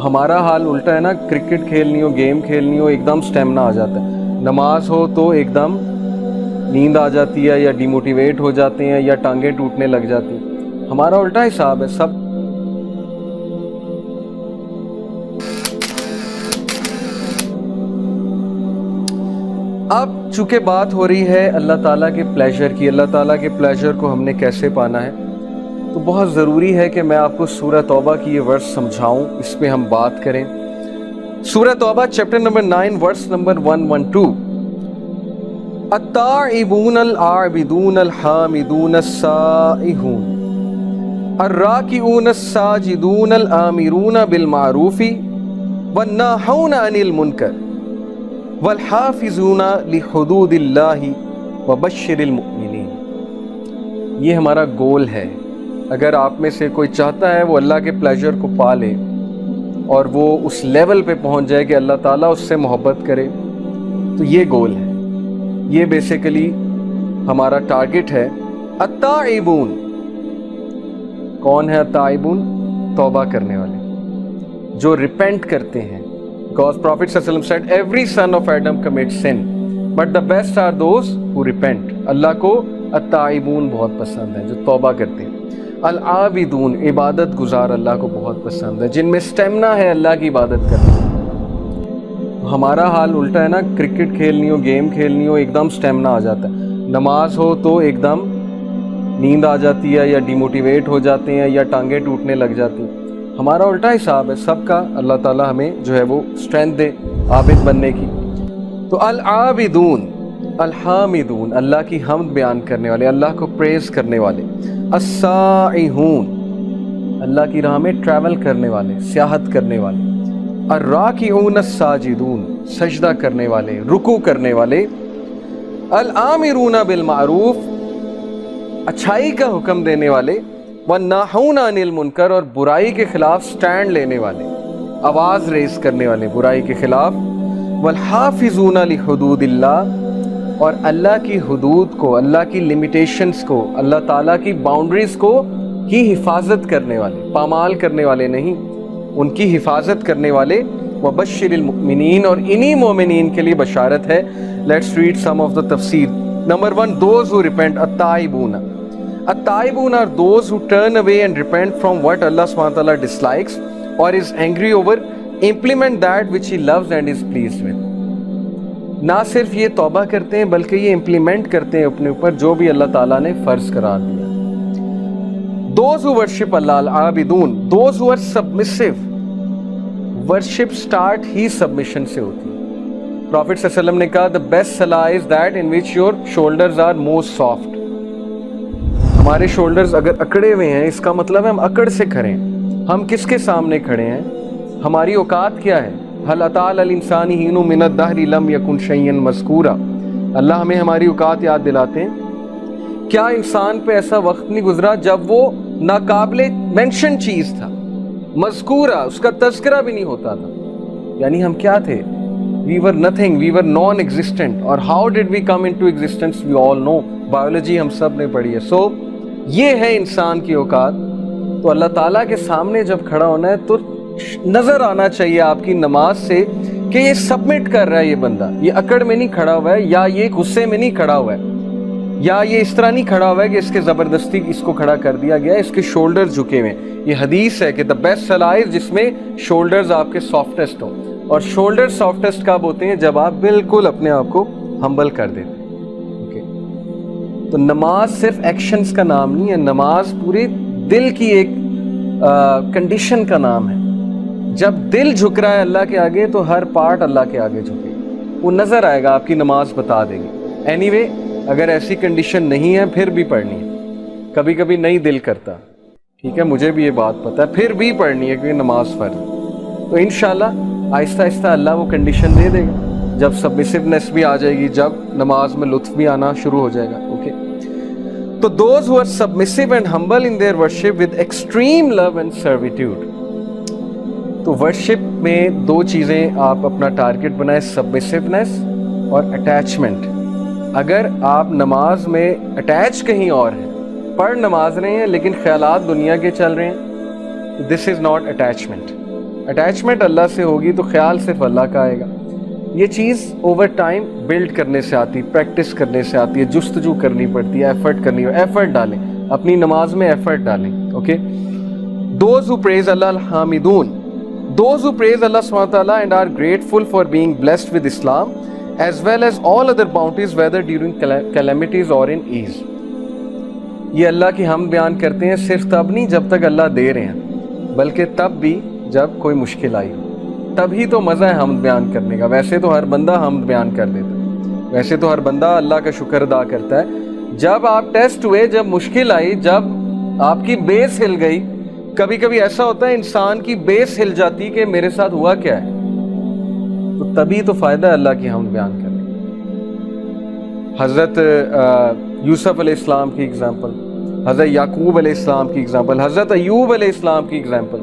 ہمارا حال الٹا ہے نا، کرکٹ کھیلنی ہو، گیم کھیلنی ہو، ایک دم سٹیمنا آ جاتا ہے، نماز ہو تو ایک دم نیند آ جاتی ہے یا ڈی موٹیویٹ ہو جاتے ہیں یا ٹانگیں ٹوٹنے لگ جاتی ہیں۔ ہمارا الٹا حساب ہے سب۔ اب چونکہ بات ہو رہی ہے اللہ تعالیٰ کے پلیجر کی، اللہ تعالیٰ کے پلیجر کو ہم نے کیسے پانا ہے، تو بہت ضروری ہے کہ میں آپ کو سورہ توبہ کی یہ ورس سمجھاؤں، اس پہ ہم بات کریں۔ سورہ توبہ چیپٹر نمبر 9 ورس نمبر 112۔ التائبون العابدون الحامدون السائحون الراکعون الساجدون الآمرون بالمعروف والناہون عن المنکر والحافظون لحدود اللہ وبشر المؤمنین۔ یہ ہمارا گول ہے۔ اگر آپ میں سے کوئی چاہتا ہے وہ اللہ کے پلیجر کو پا لے اور وہ اس لیول پہ پہنچ جائے کہ اللہ تعالیٰ اس سے محبت کرے، تو یہ گول ہے، یہ بیسیکلی ہمارا ٹارگٹ ہے۔ التائبون، کون ہے التائبون؟ توبہ کرنے والے، جو ریپینٹ کرتے ہیں۔ Because Prophet صلی اللہ علیہ وسلم said every son of Adam commits sin but the best are those who repent۔ اللہ کو التائبون بہت پسند ہے، جو توبہ کرتے ہیں۔ العابدون، عبادت گزار اللہ کو بہت پسند ہے، جن میں سٹیمنا ہے اللہ کی عبادت کرنے۔ ہمارا حال الٹا ہے نا، کرکٹ کھیلنی ہو، گیم کھیلنی ہو، ایک دم سٹیمنا آ جاتا ہے، نماز ہو تو ایک دم نیند آ جاتی ہے یا ڈی موٹیویٹ ہو جاتے ہیں یا ٹانگیں ٹوٹنے لگ جاتی ہیں۔ ہمارا الٹا حساب ہے سب کا۔ اللہ تعالیٰ ہمیں جو ہے وہ اسٹرینتھ دے عابد بننے کی۔ تو العابدون، الحامدون، اللہ کی حمد بیان کرنے والے، اللہ کو پریز کرنے والے۔ السائحون، اللہ کی راہ میں ٹریول کرنے والے، سیاحت کرنے والے۔ الراکعون الساجدون، سجدہ کرنے والے، رکوع کرنے والے۔ الآمرون بالمعروف، اچھائی کا حکم دینے والے۔ والناہون عن المنکر، اور برائی کے خلاف سٹینڈ لینے والے، آواز ریز کرنے والے برائی کے خلاف۔ والحافظون لحدود اللہ، اور اللہ کی حدود کو، اللہ کی لمیٹیشنز کو، اللہ تعالیٰ کی باؤنڈریز کو کی حفاظت کرنے والے، پامال کرنے والے نہیں، ان کی حفاظت کرنے والے۔ وبشر المؤمنین، اور انہی مومنین کے لیے بشارت ہے۔ Let's read some of the تفسیر۔ Number 1، those who repent. التائبون، التائبون are those who turn away and repent from what Allah subhanahu wa ta'ala dislikes or is angry over, implement that which He loves and is pleased with۔ نہ صرف یہ توبہ کرتے ہیں بلکہ یہ امپلیمنٹ کرتے ہیں اپنے اوپر جو بھی اللہ تعالیٰ نے فرض قرار دیا۔ Those who worship Allah، العابدون، those who are submissive۔ worship start he submission سے ہوتی ہے۔ Prophet صلی اللہ علیہ وسلم نے کہا the best salah is that in which your shoulders are most soft۔ ہمارے شولڈرز اگر اکڑے ہوئے ہیں، اس کا مطلب ہے ہم اکڑ سے کھڑے ہیں۔ ہم کس کے سامنے کھڑے ہیں؟ ہماری اوقات کیا ہے؟ هل اتى على الانسان حين من الدهر لم يكن شيئا مذكورا۔ اللہ ہمیں ہماری اوقات یاد دلاتے ہیں۔ کیا انسان پہ ایسا وقت نہیں گزرا جب وہ ناقابل مینشن چیز تھا، مذکورہ، اس کا تذکرہ بھی نہیں ہوتا تھا؟ یعنی ہم کیا تھے؟ we were nothing، we were non existent۔ اور how did we come into existence we all know، biology ہم سب نے پڑھی ہے۔ سو یہ ہے انسان کی اوقات۔ تو اللہ تعالیٰ کے سامنے جب کھڑا ہونا ہے تو نظر آنا چاہیے آپ کی نماز سے کہ یہ سبمٹ کر رہا ہے، یہ بندہ یہ اکڑ میں نہیں کھڑا ہوا ہے، یا یہ غصے میں نہیں کھڑا ہوا ہے، یا یہ اس طرح نہیں کھڑا ہوا ہے کہ اس کے زبردستی اس کو کھڑا کر دیا گیا ہے، اس کے شولڈر جھکے ہوئے۔ یہ حدیث ہے کہ دا بیسٹ سلائز جس میں شولڈرز آپ کے سافٹسٹ ہوں، اور شولڈر سافٹسٹ کب ہوتے ہیں؟ جب آپ بالکل اپنے آپ کو ہمبل کر دیتے ہیں۔ تو نماز صرف ایکشنز کا نام نہیں ہے، نماز پورے دل کی ایک کنڈیشن کا نام ہے۔ جب دل جھک رہا ہے اللہ کے آگے تو ہر پارٹ اللہ کے آگے جھکے گا، وہ نظر آئے گا، آپ کی نماز بتا دے گی۔ اینی وے، اگر ایسی کنڈیشن نہیں ہے پھر بھی پڑھنی ہے۔ کبھی کبھی نہیں دل کرتا، ٹھیک ہے، مجھے بھی یہ بات پتہ ہے، پھر بھی پڑھنی ہے کیونکہ نماز فرض ہے۔ تو انشاءاللہ آہستہ آہستہ اللہ وہ کنڈیشن دے دے گا، جب سبمسیونیس بھی آ جائے گی، جب نماز میں لطف بھی آنا شروع ہو جائے گا۔ اوکے، تو those who are submissive and humble in their worship with extreme love and servitude۔ تو ورشپ میں دو چیزیں آپ اپنا ٹارگٹ بنائیں، سبمسیونیس اور اٹیچمنٹ۔ اگر آپ نماز میں اٹیچ کہیں اور ہیں، پڑھ نماز رہے ہیں لیکن خیالات دنیا کے چل رہے ہیں، دس از ناٹ اٹیچمنٹ۔ اٹیچمنٹ اللہ سے ہوگی تو خیال صرف اللہ کا آئے گا. یہ چیز اوور ٹائم بلڈ کرنے سے آتی، پریکٹس کرنے سے آتی ہے، جستجو کرنی پڑتی ہے، ایفرٹ کرنی ہے. ایفرٹ ڈالیں اپنی نماز میں، ایفرٹ ڈالیں. اوکے. دوز ہو پریز اللہ الحامدون، دوز ہو پریز اللہ سبحانہ وتعالی and are grateful for being blessed with اسلام as well as all other bounties whether during calamities or in ease. یہ اللہ کی حمد بیان کرتے ہیں صرف تب نہیں جب تک اللہ دے رہے ہیں، بلکہ تب بھی جب کوئی مشکل آئی، تبھی تو مزہ ہے حمد بیان کرنے کا. ویسے تو ہر بندہ حمد بیان کر دیتا ہے، ویسے تو ہر بندہ اللہ کا شکر ادا کرتا ہے. جب آپ ٹیسٹ ہوئے، جب مشکل آئی، جب آپ کی بیس ہل گئی، کبھی کبھی ایسا ہوتا ہے انسان کی بیس ہل جاتی کہ میرے ساتھ ہوا کیا ہے، تو تبھی تو فائدہ ہے اللہ کی حمد بیان کرنے. حضرت یوسف علیہ السلام کی اگزامپل، حضرت یعقوب علیہ السلام کی اگزامپل، حضرت ایوب علیہ السلام کی اگزامپل.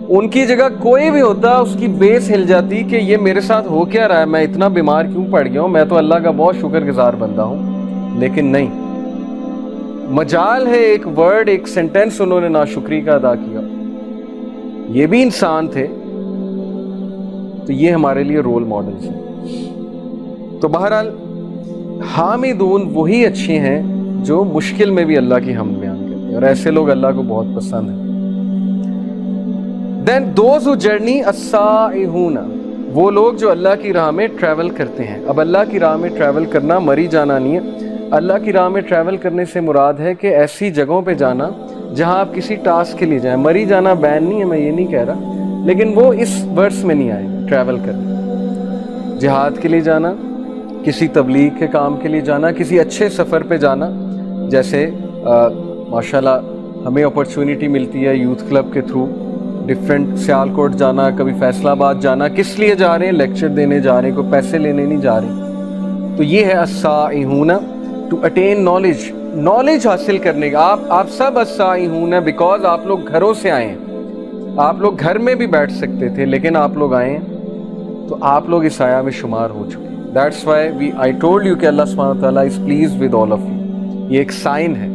ان کی جگہ کوئی بھی ہوتا اس کی بیس ہل جاتی کہ یہ میرے ساتھ ہو کیا رہا ہے، میں اتنا بیمار کیوں پڑ گیا ہوں، میں تو اللہ کا بہت شکر گزار بندہ ہوں. لیکن نہیں، مجال ہے ایک ورڈ، ایک سینٹینس انہوں نے ناشکری کا ادا کیا. یہ بھی انسان تھے، تو یہ ہمارے لیے رول ماڈلز ہیں. تو بہرحال حامدون وہی اچھے ہیں جو مشکل میں بھی اللہ کی حمد بیان کرتے ہیں، اور ایسے لوگ اللہ کو بہت پسند ہیں. دین دوز ہو جرنی السائحون، وہ لوگ جو اللہ کی راہ میں ٹریول کرتے ہیں. اب اللہ کی راہ میں ٹریول کرنا مری جانا نہیں ہے. اللہ کی راہ میں ٹریول کرنے سے مراد ہے کہ ایسی جگہوں پہ جانا جہاں آپ کسی ٹاسک کے لیے جائیں. مری جانا بین نہیں ہے، میں یہ نہیں کہہ رہا، لیکن وہ اس ورس میں نہیں آئے گا. ٹریول کرنا، جہاد کے لیے جانا، کسی تبلیغ کے کام کے لیے جانا، کسی اچھے سفر پہ جانا. جیسے ماشاءاللہ ہمیں اپرچونٹی ملتی ہے یوتھ کلب کے تھرو ڈفرینٹ سیالکوٹ جانا، کبھی فیصل آباد جانا. کس لیے جا رہے ہیں؟ لیکچر دینے جا رہے ہیں، کوئی پیسے لینے نہیں جا رہے. تو یہ ہے السائحون ٹو اٹین نالج، نالج حاصل کرنے کا. آپ سب السائحون ہیں بیکاز آپ لوگ گھروں سے آئے ہیں. آپ لوگ گھر میں بھی بیٹھ سکتے تھے، لیکن آپ لوگ آئے ہیں تو آپ لوگ اس آیا میں شمار ہو چکے. That's why I told you کہ اللہ سبحانہ وتعالیٰ is pleased with all of you. یہ ایک سائن ہے.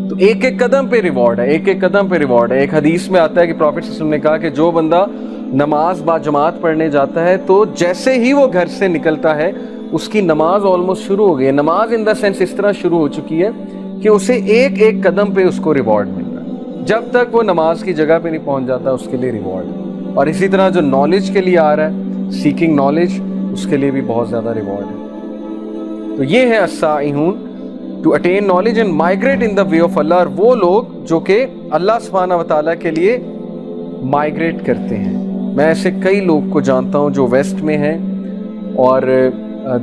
تو ایک ایک قدم پہ ریوارڈ ہے، ایک ایک قدم پہ ریوارڈ ہے. ایک حدیث میں آتا ہے کہ پروفیٹ صلی اللہ علیہ وسلم نے کہا کہ جو بندہ نماز با جماعت پڑھنے جاتا ہے تو جیسے ہی وہ گھر سے نکلتا ہے اس کی نماز آلموسٹ شروع ہو گئی ہے. نماز ان دا سینس اس طرح شروع ہو چکی ہے کہ اسے ایک ایک قدم پہ اس کو ریوارڈ مل رہا ہے. جب تک وہ نماز کی جگہ پہ نہیں پہنچ جاتا اس کے لیے ریوارڈ ہے. اور اسی طرح جو نالج کے لیے آ رہا ہے، سیکنگ نالج، اس کے لیے بھی بہت زیادہ ریوارڈ ہے. تو یہ ہے السائحون to attain knowledge and migrate in the way of اللہ. اور وہ لوگ جو کہ اللہ سبحانہ وتعالیٰ کے لیے مائگریٹ کرتے ہیں. میں ایسے کئی لوگ کو جانتا ہوں جو ویسٹ میں ہیں اور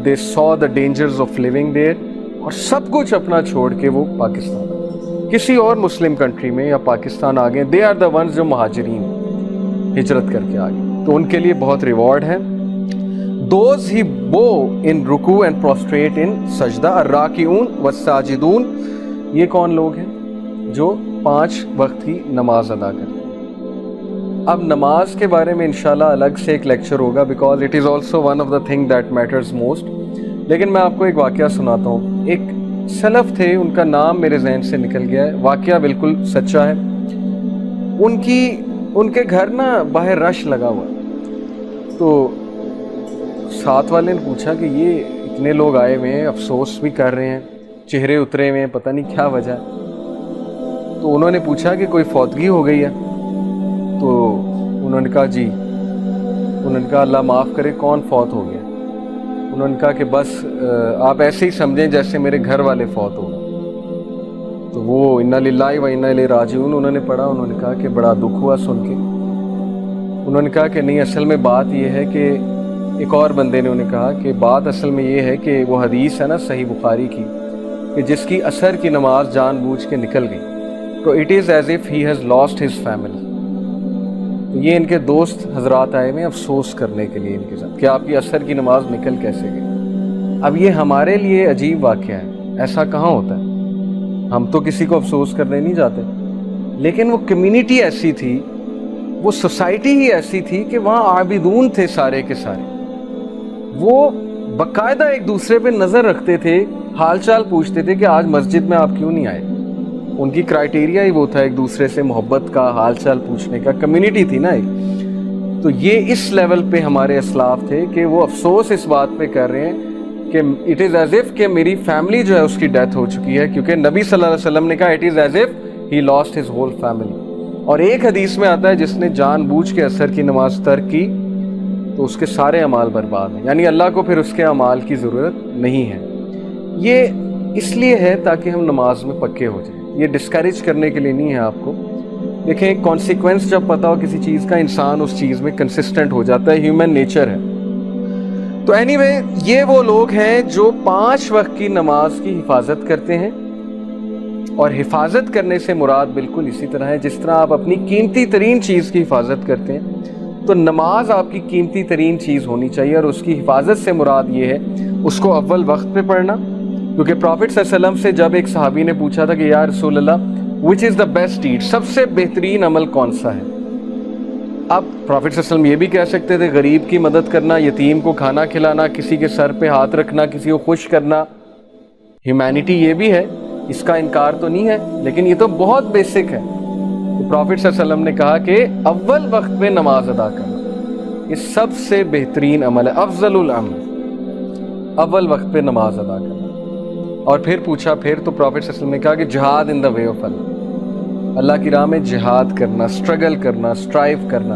دے saw the dangers of living there، اور سب کچھ اپنا چھوڑ کے وہ پاکستان کسی اور مسلم کنٹری میں یا پاکستان آ گئے. دے آر دا ونز جو مہاجرین ہجرت کر کے آ گئے. تو ان کے لیے بہت ریوارڈ ہے. Those he bow in رکوع and prostrate in سجدہ، الراکعون والساجدون. یہ کون لوگ ہیں؟ جو 5 وقت کی نماز ادا کرتے ہیں. اب نماز کے بارے میں انشاءاللہ الگ سے ایک لیکچر ہوگا because it is also one of the thing that matters most. لیکن میں آپ کو ایک واقعہ سناتا ہوں. ایک سلف تھے، ان کا نام میرے ذہن سے نکل گیا ہے، واقعہ بالکل سچا ہے. ان کے گھر نا باہر رش لگا ہوا، تو ساتھ والے نے پوچھا کہ یہ اتنے لوگ آئے ہوئے ہیں، افسوس بھی کر رہے ہیں، چہرے اترے ہوئے ہیں، پتہ نہیں کیا وجہ ہے. تو انہوں نے پوچھا کہ کوئی فوتگی ہو گئی ہے؟ تو انہوں نے کہا جی. انہوں نے کہا اللہ معاف کرے، کون فوت ہو گیا؟ انہوں نے کہا کہ بس آپ ایسے ہی سمجھیں جیسے میرے گھر والے فوت ہو گئے. تو وہ انا للہ و انا الیہ راجعون انہوں نے پڑھا. انہوں نے کہا کہ بڑا دکھ ہوا سن کے. انہوں نے کہا کہ نہیں، اصل میں بات یہ ہے کہ ایک اور بندے نے انہیں کہا کہ بات اصل میں یہ ہے کہ وہ حدیث ہے نا صحیح بخاری کی کہ جس کی عصر کی نماز جان بوجھ کے نکل گئی تو it is as if he has lost his family. تو یہ ان کے دوست حضرات آئے ہوئے افسوس کرنے کے لیے ان کے ساتھ کہ آپ کی عصر کی نماز نکل کیسے گئی. اب یہ ہمارے لیے عجیب واقعہ ہے، ایسا کہاں ہوتا ہے. ہم تو کسی کو افسوس کرنے نہیں جاتے، لیکن وہ کمیونٹی ایسی تھی، وہ سوسائٹی ہی ایسی تھی کہ وہاں عابدون تھے سارے کے سارے. وہ باقاعدہ ایک دوسرے پہ نظر رکھتے تھے، حال چال پوچھتے تھے کہ آج مسجد میں آپ کیوں نہیں آئے. ان کی کرائٹیریا ہی وہ تھا ایک دوسرے سے محبت کا، حال چال پوچھنے کا. کمیونٹی تھی نا ایک. تو یہ اس لیول پہ ہمارے اسلاف تھے کہ وہ افسوس اس بات پہ کر رہے ہیں کہ اٹ از ایز اف کہ میری فیملی جو ہے اس کی ڈیتھ ہو چکی ہے، کیونکہ نبی صلی اللہ علیہ وسلم نے کہا it is as if he lost his whole family. اور ایک حدیث میں آتا ہے جس نے جان بوجھ کے عصر کی نماز ترک کی تو اس کے سارے اعمال برباد ہیں، یعنی اللہ کو پھر اس کے اعمال کی ضرورت نہیں ہے. یہ اس لیے ہے تاکہ ہم نماز میں پکے ہو جائیں، یہ ڈسکریج کرنے کے لیے نہیں ہے آپ کو. دیکھیں کانسیکوینس جب پتہ ہو کسی چیز کا، انسان اس چیز میں کنسسٹنٹ ہو جاتا ہے، ہیومن نیچر ہے. تو اینی وے یہ وہ لوگ ہیں جو 5 وقت کی نماز کی حفاظت کرتے ہیں، اور حفاظت کرنے سے مراد بالکل اسی طرح ہے جس طرح آپ اپنی قیمتی ترین چیز کی حفاظت کرتے ہیں، تو نماز آپ کی قیمتی ترین چیز ہونی چاہیے. اور اس کی حفاظت سے مراد یہ ہے اس کو اول وقت پہ پڑھنا، کیونکہ پروفٹ صلی اللہ علیہ وسلم سے جب ایک صحابی نے پوچھا تھا کہ یا رسول اللہ وچ از دا بیسٹ ڈیڈ، سب سے بہترین عمل کون سا ہے؟ اب پروفٹ صلی اللہ علیہ وسلم یہ بھی کہہ سکتے تھے غریب کی مدد کرنا، یتیم کو کھانا کھلانا، کسی کے سر پہ ہاتھ رکھنا، کسی کو خوش کرنا. ہیومینٹی یہ بھی ہے، اس کا انکار تو نہیں ہے، لیکن یہ تو بہت بیسک ہے. تو پروفٹ صلی اللہ علیہ وسلم نے کہا کہ اول وقت پہ نماز ادا کرنا یہ سب سے بہترین عمل ہے، افضل العمل، اول وقت پہ نماز ادا کرنا. اور پھر پوچھا، پھر تو پروفٹ صلی اللہ علیہ وسلم نے کہا کہ جہاد ان دا وے آف اللہ کی راہ میں جہاد کرنا، اسٹرگل کرنا، اسٹرائیو کرنا.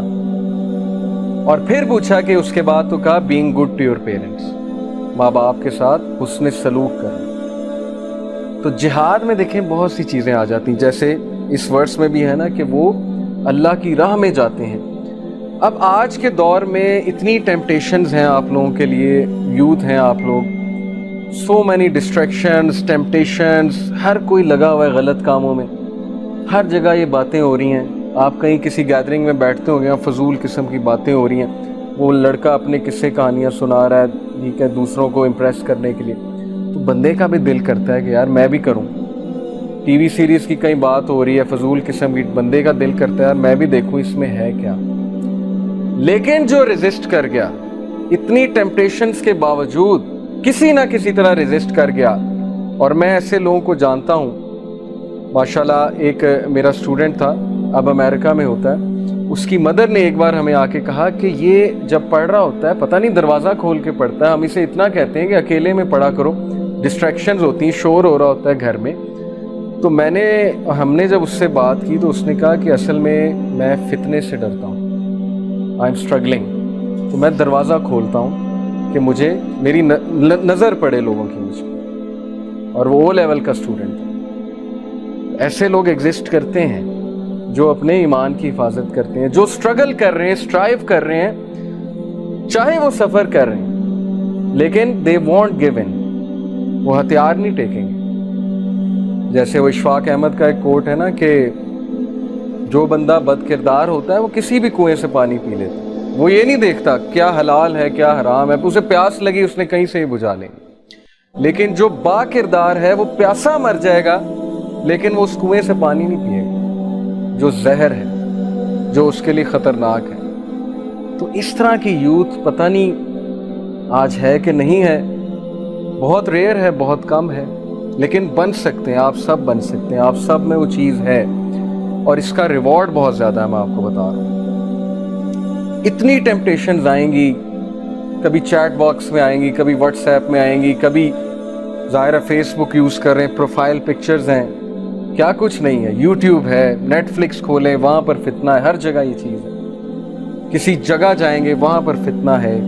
اور پھر پوچھا کہ اس کے بعد تو کہا being good to your parents, ماں باپ کے ساتھ حسن سلوک کرنا. تو جہاد میں دیکھیں بہت سی چیزیں آ جاتی ہیں، جیسے اس ورس میں بھی ہے نا کہ وہ اللہ کی راہ میں جاتے ہیں. اب آج کے دور میں اتنی ٹیمپٹیشنز ہیں آپ لوگوں کے لیے، یوتھ ہیں آپ لوگ، سو مینی ڈسٹریکشنز، ٹیمپٹیشنز، ہر کوئی لگا ہوا ہے غلط کاموں میں، ہر جگہ یہ باتیں ہو رہی ہیں. آپ کہیں کسی گیدرنگ میں بیٹھتے ہو گے، فضول قسم کی باتیں ہو رہی ہیں، وہ لڑکا اپنے قصے کہانیاں سنا رہا ہے، ٹھیک ہے، دوسروں کو امپریس کرنے کے لیے. تو بندے کا بھی دل کرتا ہے کہ یار میں بھی کروں. ٹی وی سیریز کی کئی بات ہو رہی ہے فضول قسم کی، بندے کا دل کرتا ہے یار میں بھی دیکھوں اس میں ہے کیا. لیکن جو ریزسٹ کر گیا اتنی ٹیمپٹیشنز کے باوجود، کسی نہ کسی طرح ریزسٹ کر گیا. اور میں ایسے لوگوں کو جانتا ہوں ماشاءاللہ. ایک میرا اسٹوڈنٹ تھا، اب امریکہ میں ہوتا ہے، اس کی مدر نے ایک بار ہمیں آ کے کہا کہ یہ جب پڑھ رہا ہوتا ہے پتہ نہیں دروازہ کھول کے پڑھتا ہے، ہم اسے اتنا کہتے ہیں کہ اکیلے میں پڑھا کرو، ڈسٹریکشنز ہوتی ہیں، شور ہو رہا ہوتا ہے گھر میں. تو ہم نے جب اس سے بات کی تو اس نے کہا کہ اصل میں فتنے سے ڈرتا ہوں، آئی ایم اسٹرگلنگ، تو میں دروازہ کھولتا ہوں کہ مجھے میری نظر پڑے لوگوں کی مجھ پہ. اور وہ او لیول کا اسٹوڈنٹ تھا. ایسے لوگ ایگزسٹ کرتے ہیں جو اپنے ایمان کی حفاظت کرتے ہیں، جو اسٹرگل کر رہے ہیں، اسٹرائیو کر رہے ہیں، چاہے وہ سفر کر رہے ہیں، لیکن دے وونٹ گیو ان، وہ ہتھیار نہیں ٹیکیں گے. جیسے وہ اشفاق احمد کا ایک کوٹ ہے نا کہ جو بندہ بد کردار ہوتا ہے وہ کسی بھی کنویں سے پانی پی لیتا ہے، وہ یہ نہیں دیکھتا کیا حلال ہے کیا حرام ہے، اسے پیاس لگی اس نے کہیں سے ہی بجھا لیں. لیکن جو با کردار ہے وہ پیاسا مر جائے گا لیکن وہ اس کنویں سے پانی نہیں پیے گا جو زہر ہے، جو اس کے لیے خطرناک ہے. تو اس طرح کی یوتھ پتہ نہیں آج ہے کہ نہیں ہے، بہت ریئر ہے، بہت کم ہے، لیکن بن سکتے ہیں، آپ سب بن سکتے ہیں، آپ سب میں وہ چیز ہے. اور اس کا ریوارڈ بہت زیادہ ہے، میں آپ کو بتا رہا ہوں. اتنی ٹیمپٹیشنز آئیں گی، کبھی چیٹ باکس میں آئیں گی، کبھی واٹس ایپ میں آئیں گی، کبھی ظاہر فیس بک یوز کر رہے ہیں، پروفائل پکچرز ہیں، کیا کچھ نہیں ہے، یوٹیوب ہے، نیٹ فلکس کھولیں وہاں پر فتنہ ہے، ہر جگہ یہ چیز ہے. کسی جگہ جائیں گے وہاں پر فتنہ ہے.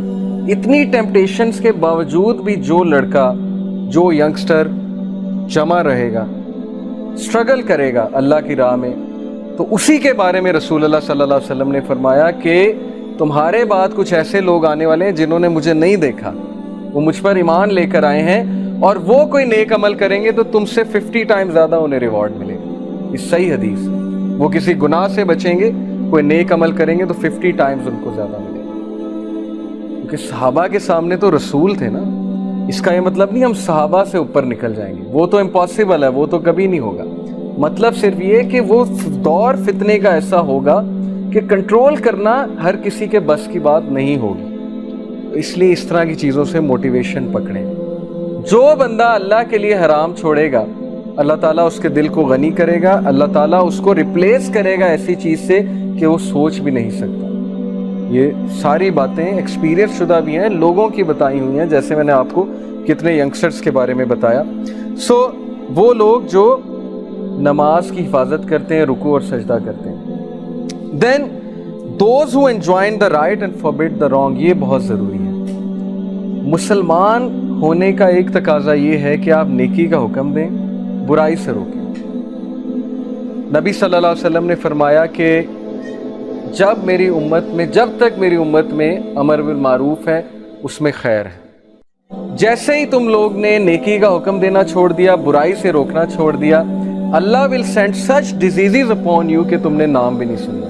اتنی ٹیمپٹیشنز کے باوجود بھی جو لڑکا، جو ینگسٹر جمع رہے گا، اسٹرگل کرے گا اللہ کی راہ میں، تو اسی کے بارے میں رسول اللہ صلی اللہ علیہ وسلم نے فرمایا کہ تمہارے بعد کچھ ایسے لوگ آنے والے ہیں جنہوں نے مجھے نہیں دیکھا، وہ مجھ پر ایمان لے کر آئے ہیں، اور وہ کوئی نیک عمل کریں گے تو تم سے 50 ٹائم زیادہ انہیں ریوارڈ ملے گا. اس صحیح حدیث، وہ کسی گناہ سے بچیں گے، کوئی نیک عمل کریں گے تو 50 ٹائمز ان کو زیادہ ملے گا. کیونکہ صحابہ کے سامنے تو رسول تھے نا. اس کا یہ مطلب نہیں ہم صحابہ سے اوپر نکل جائیں گے، وہ تو امپاسبل ہے، وہ تو کبھی نہیں ہوگا. مطلب صرف یہ کہ وہ دور فتنے کا ایسا ہوگا کہ کنٹرول کرنا ہر کسی کے بس کی بات نہیں ہوگی. اس لیے اس طرح کی چیزوں سے موٹیویشن پکڑیں. جو بندہ اللہ کے لیے حرام چھوڑے گا اللہ تعالیٰ اس کے دل کو غنی کرے گا، اللہ تعالیٰ اس کو ریپلیس کرے گا ایسی چیز سے کہ وہ سوچ بھی نہیں سکتا. یہ ساری باتیں ایکسپیرینس شدہ بھی ہیں، لوگوں کی بتائی ہوئی ہیں، جیسے میں نے آپ کو کتنے ینگسٹرز کے بارے میں بتایا. سو وہ لوگ جو نماز کی حفاظت کرتے ہیں، رکوع اور سجدہ کرتے ہیں. Then those who enjoin the right and forbid the wrong, یہ بہت ضروری ہے. مسلمان ہونے کا ایک تقاضا یہ ہے کہ آپ نیکی کا حکم دیں، برائی سے روکیں. نبی صلی اللہ علیہ وسلم نے فرمایا کہ جب تک میری امت میں امر بالمعروف ہے اس میں خیر ہے. جیسے ہی تم لوگ نے نیکی کا حکم دینا چھوڑ دیا، برائی سے روکنا چھوڑ دیا، اللہ will send such diseases upon you کہ تم نے نام بھی نہیں سنا.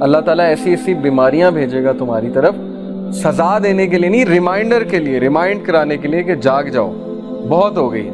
اللہ تعالیٰ ایسی ایسی بیماریاں بھیجے گا تمہاری طرف، سزا دینے کے لیے نہیں، ریمائنڈر کے لیے، ریمائنڈ کرانے کے لیے کہ جاگ جاؤ، بہت ہو گئی.